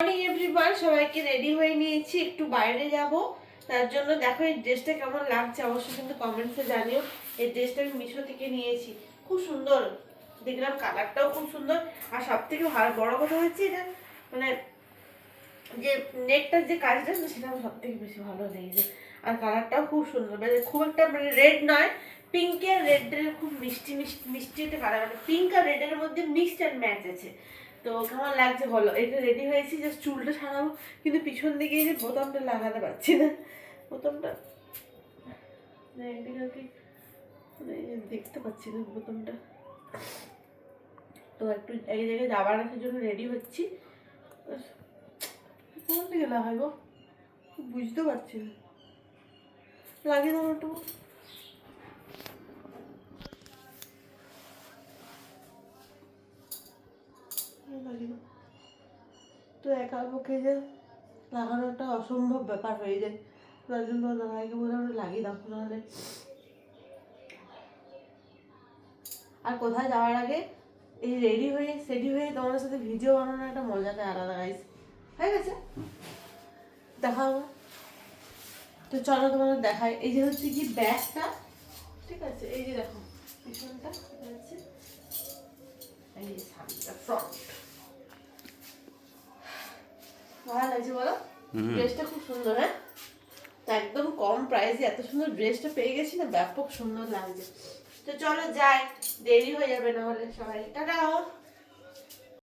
Morning everyone, সবাইকে ready হয়ে নিয়েছি, একটু বাইরে যাব। তার জন্য দেখো এই ড্রেসটা কেমন লাগছে অবশ্যই কিন্তু কমেন্টসে জানিও। এই ড্রেসটা আমি মিশো থেকে নিয়েছি, খুব সুন্দর দেখলাম, কালারটাও খুব সুন্দর। আর সব থেকে বড় কথা হচ্ছে এটা মানে যে নেকটার যে কাজটা না সেটা আমার সব থেকে বেশি ভালো লেগেছে। আর কালারটাও খুব সুন্দর, মানে খুব একটা মানে রেড নয়, পিঙ্ক আর রেডের খুব মিষ্টি মিষ্টি মিষ্টি একটা কালার, মানে পিঙ্ক আর রেডের মধ্যে মিক্সড অ্যান্ড ম্যাচ আছে। তো কেমন লাগছে বলো। এটা রেডি হয়েছি, জাস্ট চুলটা সারাবো, কিন্তু পিছন দিকে এই যে বোতামটা লাগাতে পারছি না, বোতামটা একদিকে আর কি মানে দেখতে পাচ্ছি না বোতামটা। তো একটু এই জায়গায় যাবার আসার জন্য রেডি হচ্ছি। কোন দিকে লাগাবো বুঝতে পারছি না, লাগিয়ে দাও একটু। তো একার পক্ষে যে লাগানোটা অসম্ভব ব্যাপার হয়ে যায়, তার জন্য দাদাকে বলে আমরা লাগিয়ে দাও নাহলে। আর কোথায় যাওয়ার আগে এই রেডি হয়ে তোমাদের সাথে ভিডিও বানানোর একটা মজাটা আলাদা গাইস, হয়ে গেছে দেখাবো। তো চলো তোমাদের দেখাই। এই যে হচ্ছে কি ব্যাগটা, ঠিক আছে, এই যে দেখো পিছনটা আছে, এই যে সামনেটা ফ্রন্ট। ভালো লাগছে বলো? ড্রেসটা খুব সুন্দর। হ্যাঁ, তো একদম কম প্রাইসে এত সুন্দর ড্রেসটা পেয়ে গেছি না, ব্যাপক সুন্দর লাগছে। তো চলো যাই, দেরি হয়ে যাবে না হলে। সবাই টাটা।